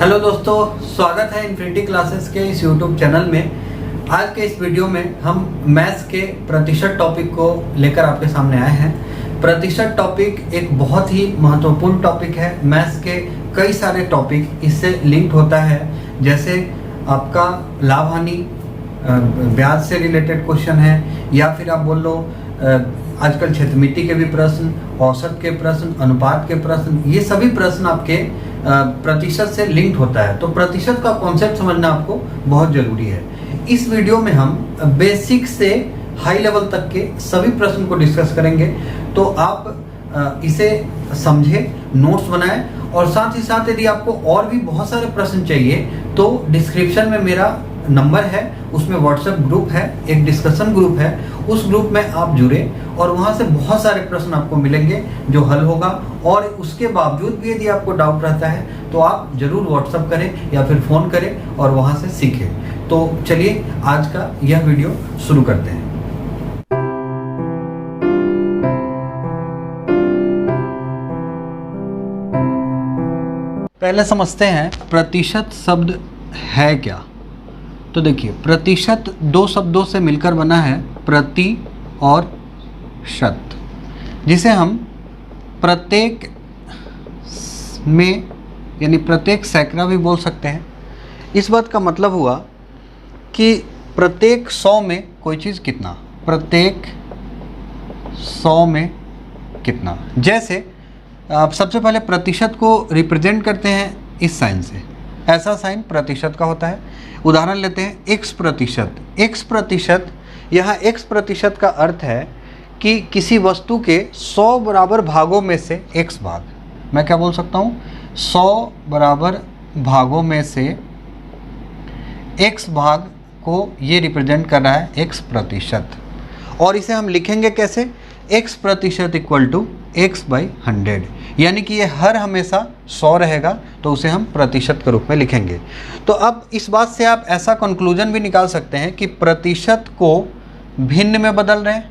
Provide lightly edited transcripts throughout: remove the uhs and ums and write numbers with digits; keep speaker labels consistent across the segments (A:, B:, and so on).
A: Hello दोस्तों, स्वागत है इन्फिनिटी क्लासेस के इस यूट्यूब चैनल में। आज के इस वीडियो में हम मैथ्स के प्रतिशत टॉपिक को लेकर आपके सामने आए हैं। प्रतिशत टॉपिक एक बहुत ही महत्वपूर्ण टॉपिक है। मैथ्स के कई सारे टॉपिक इससे लिंक्ड होता है, जैसे आपका लाभ हानि, ब्याज से रिलेटेड क्वेश्चन है, या फिर आप बोल लो आजकल क्षेत्रमिति के भी प्रश्न, औसत के प्रश्न, अनुपात के प्रश्न, ये सभी प्रश्न आपके प्रतिशत से लिंक्ड होता है। तो प्रतिशत का कॉन्सेप्ट समझना आपको बहुत जरूरी है। इस वीडियो में हम बेसिक से हाई लेवल तक के सभी प्रश्न को डिस्कस करेंगे। तो आप इसे समझे, नोट्स बनाएं, और साथ ही साथ यदि आपको और भी बहुत सारे प्रश्न चाहिए तो डिस्क्रिप्शन में मेरा नंबर है, उसमें व्हाट्सएप ग्रुप है, एक डिस्कशन ग्रुप है, उस ग्रुप में आप जुड़े और वहाँ से बहुत सारे प्रश्न आपको मिलेंगे जो हल होगा। और उसके बावजूद भी यदि आपको डाउट रहता है तो आप जरूर व्हाट्सएप करें या फिर फ़ोन करें और वहाँ से सीखें। तो चलिए आज का यह वीडियो शुरू करते हैं। पहले समझते हैं प्रतिशत शब्द है क्या। तो देखिए, प्रतिशत दो शब्दों से मिलकर बना है, प्रति और शत, जिसे हम प्रत्येक में यानी प्रत्येक सैकड़ा भी बोल सकते हैं। इस बात का मतलब हुआ कि प्रत्येक 100 में कोई चीज़ कितना, प्रत्येक 100 में कितना। जैसे आप सबसे पहले प्रतिशत को रिप्रेजेंट करते हैं इस साइन से, ऐसा साइन प्रतिशत का होता है। उदाहरण लेते हैं x प्रतिशत। x प्रतिशत, यहाँ x प्रतिशत का अर्थ है कि किसी वस्तु के 100 बराबर भागों में से x भाग। मैं क्या बोल सकता हूँ, 100 बराबर भागों में से x भाग को ये रिप्रेजेंट कर रहा है x प्रतिशत। और इसे हम लिखेंगे कैसे, x प्रतिशत इक्वल टू x/100, यानी कि ये हर हमेशा 100 रहेगा तो उसे हम प्रतिशत के रूप में लिखेंगे। तो अब इस बात से आप ऐसा कंक्लूजन भी निकाल सकते हैं कि प्रतिशत को भिन्न में बदल रहे हैं।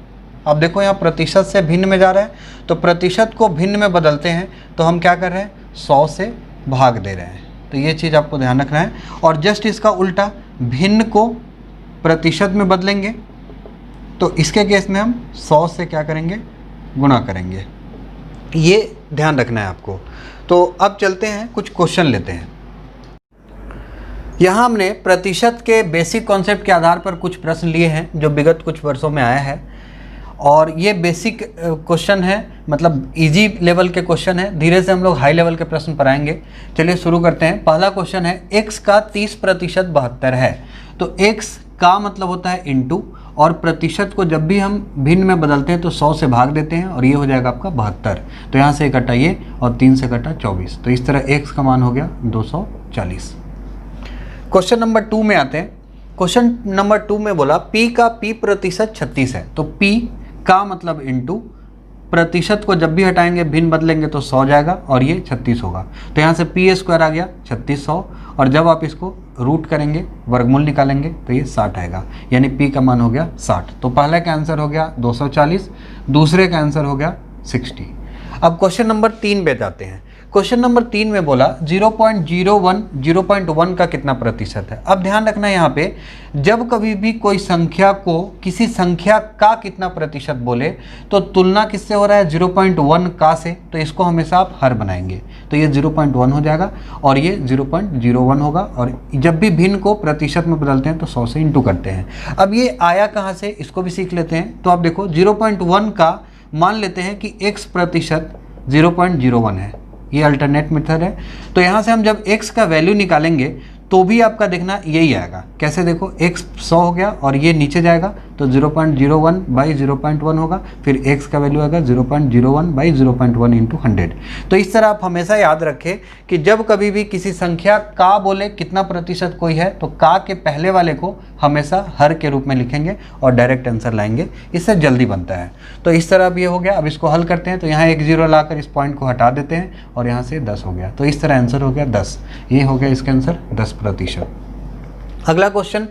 A: अब देखो यहाँ प्रतिशत से भिन्न में जा रहा है, तो प्रतिशत को भिन्न में बदलते हैं तो हम क्या कर रहे हैं, 100 से भाग दे रहे हैं। तो ये चीज़ आपको ध्यान रखना है। और जस्ट इसका उल्टा, भिन्न को प्रतिशत में बदलेंगे तो इसके केस में हम 100 से क्या करेंगे, गुणा करेंगे। ये ध्यान रखना है आपको। तो अब चलते हैं, कुछ क्वेश्चन लेते हैं। यहाँ हमने प्रतिशत के बेसिक कॉन्सेप्ट के आधार पर कुछ प्रश्न लिए हैं जो विगत कुछ वर्षों में आया है, और ये बेसिक क्वेश्चन है, मतलब इजी लेवल के क्वेश्चन है। धीरे से हम लोग हाई लेवल के प्रश्न पर आएंगे। चलिए शुरू करते हैं। पहला क्वेश्चन है, x का 30% 72 है। तो x का मतलब होता है इनटू, और प्रतिशत को जब भी हम भिन्न में बदलते हैं तो 100 से भाग देते हैं और ये हो जाएगा आपका 72। तो यहाँ से कटा ये और 3 से कटा 24। तो इस तरह x का मान हो गया 240। क्वेश्चन नंबर 2 में आते हैं। क्वेश्चन नंबर 2 में बोला p का p प्रतिशत 36 है। तो p का मतलब इनटू, प्रतिशत को जब भी हटाएंगे भिन्न बदलेंगे तो 100 जाएगा और ये 36 होगा। तो यहाँ से p² आ गया 3600, और जब आप इसको रूट करेंगे, वर्गमूल निकालेंगे तो ये 60 आएगा, यानी p का मान हो गया 60। तो पहले का आंसर हो गया 240, दूसरे का आंसर हो गया 60। अब क्वेश्चन नंबर 3 पे जाते हैं। क्वेश्चन नंबर 3 में बोला 0.1 का कितना प्रतिशत है। अब ध्यान रखना, यहाँ पे जब कभी भी कोई संख्या को किसी संख्या का कितना प्रतिशत बोले तो तुलना किससे हो रहा है, 0.1 का से, तो इसको हमेशा आप हर बनाएंगे। तो ये 0.1 हो जाएगा और ये 0.01 होगा। और जब भी भिन्न को प्रतिशत में बदलते हैं तो 100 से इंटू करते हैं। अब ये आया कहाँ से, इसको भी सीख लेते हैं। तो आप देखो 0.1 का मान लेते हैं कि x प्रतिशत 0.01 है, ये अल्टरनेट मेथड है। तो यहाँ से हम जब x का वैल्यू निकालेंगे तो भी आपका देखना यही आएगा। कैसे, देखो x 100 हो गया और ये नीचे जाएगा तो 0.01/0.1 होगा, फिर x का वैल्यू आएगा 0.01/0.1 इंटू 100। तो इस तरह आप हमेशा याद रखें कि जब कभी भी किसी संख्या का बोले कितना प्रतिशत कोई है तो का के पहले वाले को हमेशा हर के रूप में लिखेंगे और डायरेक्ट आंसर लाएंगे, इससे जल्दी बनता है। तो इस तरह अब ये हो गया। अब इसको हल करते हैं तो यहाँ 1 0 लाकर इस पॉइंट को हटा देते हैं और यहाँ से 10 हो गया। तो इस तरह आंसर हो गया 10। ये हो गया इसका आंसर 10%। अगला क्वेश्चन,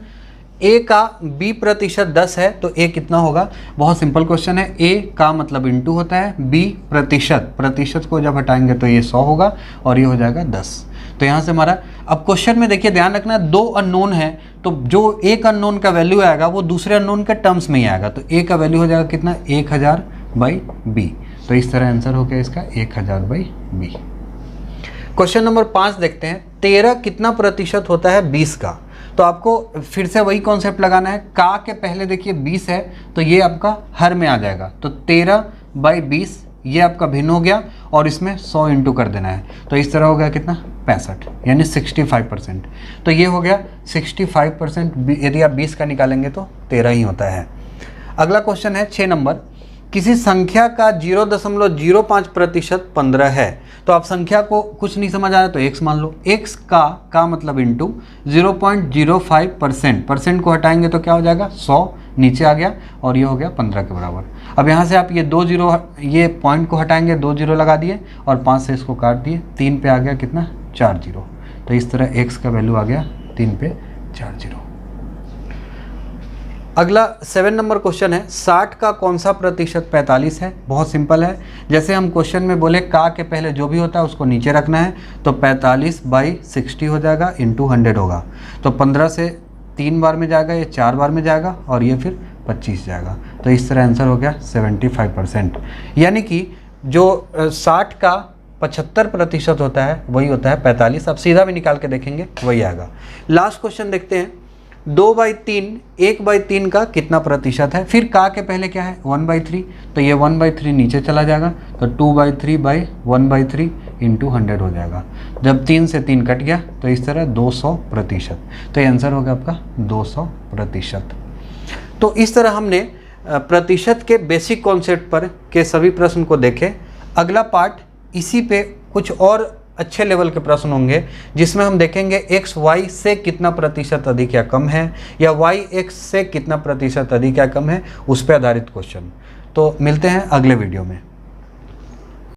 A: a का b प्रतिशत 10 है तो a कितना होगा। बहुत सिंपल क्वेश्चन है। a का मतलब इनटू होता है, b प्रतिशत, प्रतिशत को जब हटाएंगे तो ये 100 होगा और ये हो जाएगा 10। तो यहाँ से हमारा, अब क्वेश्चन में देखिए ध्यान रखना, 2 अननोन है, तो जो एक अननोन का वैल्यू आएगा वो दूसरे अननोन के टर्म्स में ही आएगा, तो ए का वैल्यू हो जाएगा कितना, 1000/b। तो इस तरह आंसर हो गया इसका 1000/b। क्वेश्चन नंबर 5 देखते हैं, 13 कितना प्रतिशत होता है 20 का। तो आपको फिर से वही कॉन्सेप्ट लगाना है, का के पहले देखिए 20 है तो ये आपका हर में आ जाएगा, तो 13/20 ये आपका भिन्न हो गया और इसमें 100 इंटू कर देना है, तो इस तरह हो गया कितना 65, यानी 65%। तो ये हो गया 65%, यदि आप 20 का निकालेंगे तो 13 ही होता है। अगला क्वेश्चन है 6 नंबर, किसी संख्या का 0.05% 15 है। तो आप संख्या को कुछ नहीं समझ आ रहा तो x मान लो, x का मतलब इंटू 0.05%, परसेंट को हटाएंगे तो क्या हो जाएगा 100, नीचे आ गया और ये हो गया 15 के बराबर। अब यहाँ से आप ये 2 जीरो, ये पॉइंट को हटाएंगे, 2 जीरो लगा दिए और 5 से इसको काट दिए, 3 पे आ गया कितना 4 जीरो। तो इस तरह x का वैल्यू आ गया 3 पे 4 जीरो। अगला 7 नंबर क्वेश्चन है, 60 का कौन सा प्रतिशत 45 है। बहुत सिंपल है, जैसे हम क्वेश्चन में बोले का के पहले जो भी होता है उसको नीचे रखना है, तो 45/60 हो जाएगा, इंटू 100 होगा, तो 15 से 3 बार में जाएगा, ये 4 बार में जाएगा और ये फिर 25 जाएगा। तो इस तरह आंसर हो गया 75%, यानी कि जो 60 का 75% होता है वही होता है 45। अब सीधा भी निकाल के देखेंगे वही आएगा। लास्ट क्वेश्चन देखते हैं, 2/3 1/3 का कितना प्रतिशत है। फिर का के पहले क्या है 1/3, तो ये 1/3 नीचे चला जाएगा, तो 2/3/1/3 इंटू 100 हो जाएगा। जब 3 से 3 कट गया तो इस तरह 200%, तो ये आंसर हो गया आपका 200%। तो इस तरह हमने प्रतिशत के बेसिक कॉन्सेप्ट पर के सभी प्रश्न को देखे। अगला पार्ट इसी पे कुछ और अच्छे लेवल के प्रश्न होंगे, जिसमें हम देखेंगे x y से कितना प्रतिशत अधिक या कम है, या y x से कितना प्रतिशत अधिक या कम है, उस पर आधारित क्वेश्चन। तो मिलते हैं अगले वीडियो में।